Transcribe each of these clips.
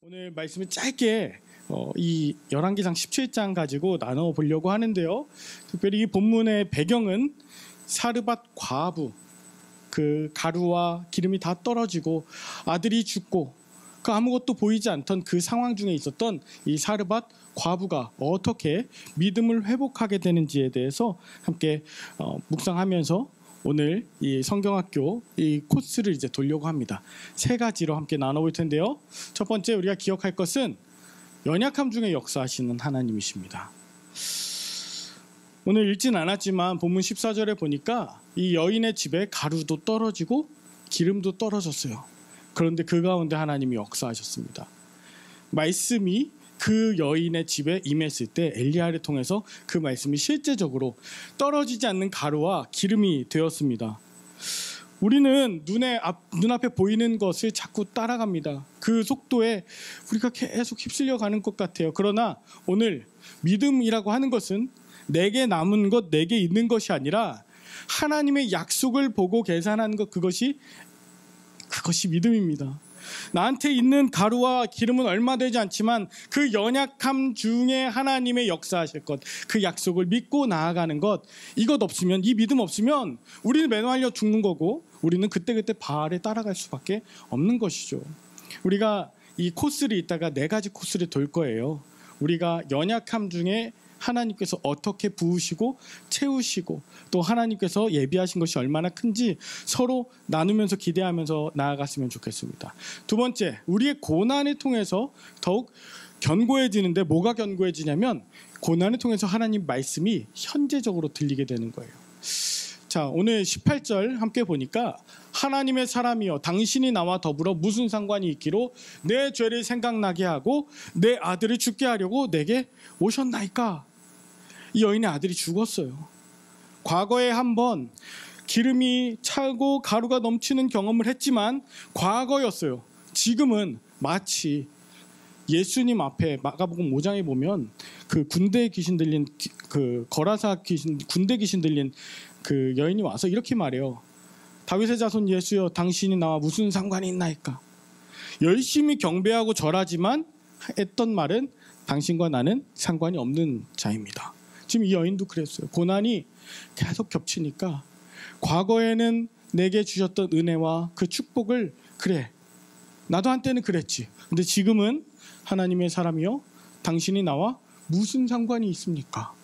오늘 말씀을 짧게 이 열왕기상 17장 가지고 나눠 보려고 하는데요. 특별히 이 본문의 배경은 사르밧 과부, 그 가루와 기름이 다 떨어지고 아들이 죽고 그 아무것도 보이지 않던 그 상황 중에 있었던 이 사르밧 과부가 어떻게 믿음을 회복하게 되는지에 대해서 함께 묵상하면서 오늘 이 성경학교 이 코스를 이제 돌려고 합니다. 세 가지로 함께 나눠볼 텐데요. 첫 번째 우리가 기억할 것은 연약함 중에 역사하시는 하나님이십니다. 오늘 읽진 않았지만 본문 14절에 보니까 이 여인의 집에 가루도 떨어지고 기름도 떨어졌어요. 그런데 그 가운데 하나님이 역사하셨습니다. 말씀이 그 여인의 집에 임했을 때 엘리야를 통해서 그 말씀이 실제적으로 떨어지지 않는 가루와 기름이 되었습니다. 우리는 눈앞에 보이는 것을 자꾸 따라갑니다. 그 속도에 우리가 계속 휩쓸려 가는 것 같아요. 그러나 오늘 믿음이라고 하는 것은 내게 남은 것, 내게 있는 것이 아니라 하나님의 약속을 보고 계산하는 것, 그것이 믿음입니다. 나한테 있는 가루와 기름은 얼마 되지 않지만 그 연약함 중에 하나님의 역사하실 것, 그 약속을 믿고 나아가는 것, 이것 없으면, 이 믿음 없으면 우리는 매너하려 죽는 거고 우리는 그때그때 바알에 따라갈 수밖에 없는 것이죠. 우리가 이 코스를 있다가 네 가지 코스를 돌 거예요. 우리가 연약함 중에 하나님께서 어떻게 부으시고 채우시고 또 하나님께서 예비하신 것이 얼마나 큰지 서로 나누면서 기대하면서 나아갔으면 좋겠습니다. 두 번째, 우리의 고난을 통해서 더욱 견고해지는데 뭐가 견고해지냐면 고난을 통해서 하나님 말씀이 현재적으로 들리게 되는 거예요. 자, 오늘 18절 함께 보니까 하나님의 사람이여 당신이 나와 더불어 무슨 상관이 있기로 내 죄를 생각나게 하고 내 아들을 죽게 하려고 내게 오셨나이까. 이 여인의 아들이 죽었어요. 과거에 한번 기름이 차고 가루가 넘치는 경험을 했지만 과거였어요. 지금은 마치 예수님 앞에 마가복음 5장에 보면 그 군대 귀신 들린 그 거라사 귀신, 군대 귀신 들린 그 여인이 와서 이렇게 말해요. 다윗의 자손 예수여 당신이 나와 무슨 상관이 있나이까. 열심히 경배하고 절하지만 했던 말은 당신과 나는 상관이 없는 자입니다. 지금 이 여인도 그랬어요. 고난이 계속 겹치니까 과거에는 내게 주셨던 은혜와 그 축복을 그래 나도 한때는 그랬지. 근데 지금은 하나님의 사람이여 당신이 나와 무슨 상관이 있습니까?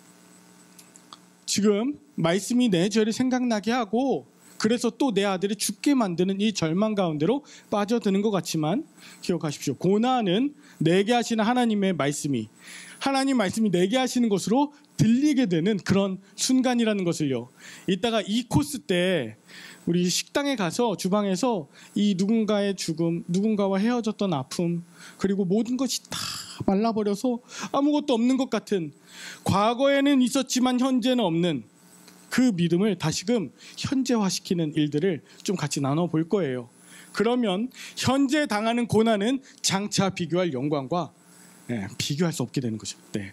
지금 말씀이 내 죄를 생각나게 하고 그래서 또 내 아들을 죽게 만드는 이 절망 가운데로 빠져드는 것 같지만 기억하십시오. 고난은 내게 하시는 하나님의 말씀이 하나님 말씀이 내게 하시는 것으로 들리게 되는 그런 순간이라는 것을요. 이따가 이 코스 때 우리 식당에 가서 주방에서 이 누군가의 죽음, 누군가와 헤어졌던 아픔, 그리고 모든 것이 다 말라버려서 아무것도 없는 것 같은, 과거에는 있었지만 현재는 없는 그 믿음을 다시금 현재화시키는 일들을 좀 같이 나눠볼 거예요. 그러면 현재 당하는 고난은 장차 비교할 영광과 비교할 수 없게 되는 거죠. 네.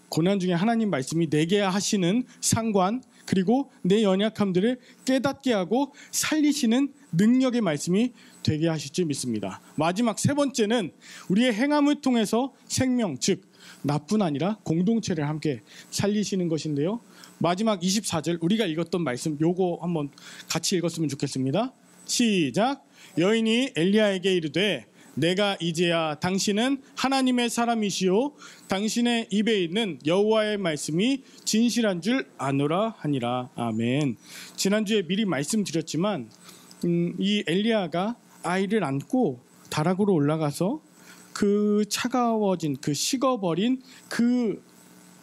고난 중에 하나님 말씀이 내게 하시는 상관, 그리고 내 연약함들을 깨닫게 하고 살리시는 능력의 말씀이 되게 하실 줄 믿습니다. 마지막 세 번째는 우리의 행함을 통해서 생명, 즉 나뿐 아니라 공동체를 함께 살리시는 것인데요. 마지막 24절 우리가 읽었던 말씀 요거 한번 같이 읽었으면 좋겠습니다. 시작. 여인이 엘리야에게 이르되 내가 이제야 당신은 하나님의 사람이시오 당신의 입에 있는 여호와의 말씀이 진실한 줄 아노라 하니라. 아멘. 지난주에 미리 말씀드렸지만 이 엘리야가 아이를 안고 다락으로 올라가서 그 차가워진 그 식어버린 그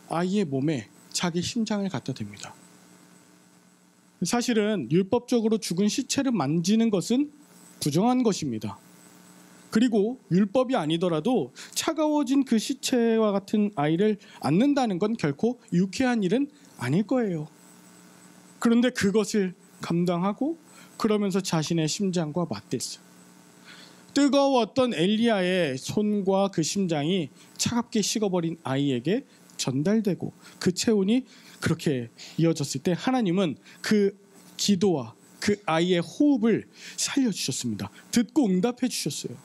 아이의 몸에 자기 심장을 갖다 댑니다. 사실은 율법적으로 죽은 시체를 만지는 것은 부정한 것입니다. 그리고 율법이 아니더라도 차가워진 그 시체와 같은 아이를 안는다는 건 결코 유쾌한 일은 아닐 거예요. 그런데 그것을 감당하고 그러면서 자신의 심장과 맞댔어요. 뜨거웠던 엘리야의 손과 그 심장이 차갑게 식어버린 아이에게 전달되고 그 체온이 그렇게 이어졌을 때 하나님은 그 기도와 그 아이의 호흡을 살려주셨습니다. 듣고 응답해 주셨어요.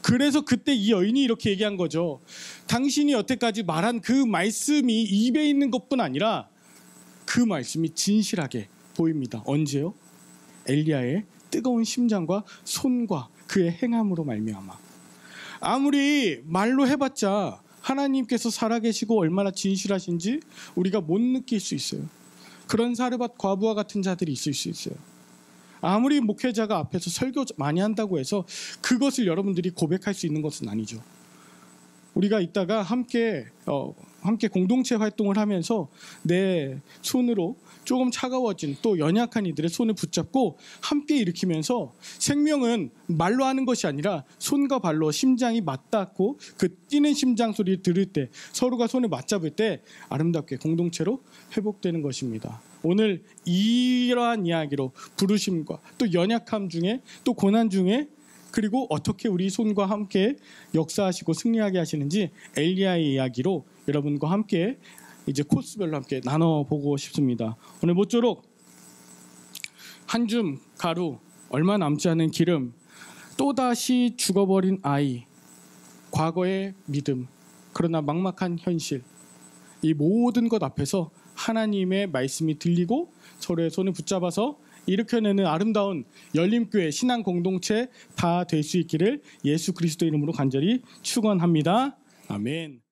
그래서 그때 이 여인이 이렇게 얘기한 거죠. 당신이 여태까지 말한 그 말씀이 입에 있는 것뿐 아니라 그 말씀이 진실하게 보입니다. 언제요? 엘리야의 뜨거운 심장과 손과 그의 행함으로 말미암아. 아무리 말로 해봤자 하나님께서 살아계시고 얼마나 진실하신지 우리가 못 느낄 수 있어요. 그런 사르밧 과부와 같은 자들이 있을 수 있어요. 아무리 목회자가 앞에서 설교 많이 한다고 해서 그것을 여러분들이 고백할 수 있는 것은 아니죠. 우리가 이따가 함께 공동체 활동을 하면서 내 손으로 조금 차가워진 또 연약한 이들의 손을 붙잡고 함께 일으키면서 생명은 말로 하는 것이 아니라 손과 발로 심장이 맞닿고 그 뛰는 심장 소리를 들을 때 서로가 손을 맞잡을 때 아름답게 공동체로 회복되는 것입니다. 오늘 이러한 이야기로 부르심과 또 연약함 중에 또 고난 중에 그리고 어떻게 우리 손과 함께 역사하시고 승리하게 하시는지 엘리야의 이야기로 여러분과 함께 이제 코스별로 함께 나눠보고 싶습니다. 오늘 모쪼록 한 줌 가루, 얼마 남지 않은 기름, 또다시 죽어버린 아이, 과거의 믿음, 그러나 막막한 현실, 이 모든 것 앞에서 하나님의 말씀이 들리고 서로의 손을 붙잡아서 일으켜내는 아름다운 열림교회 신앙 공동체 다 될 수 있기를 예수 그리스도 이름으로 간절히 축원합니다. 아멘.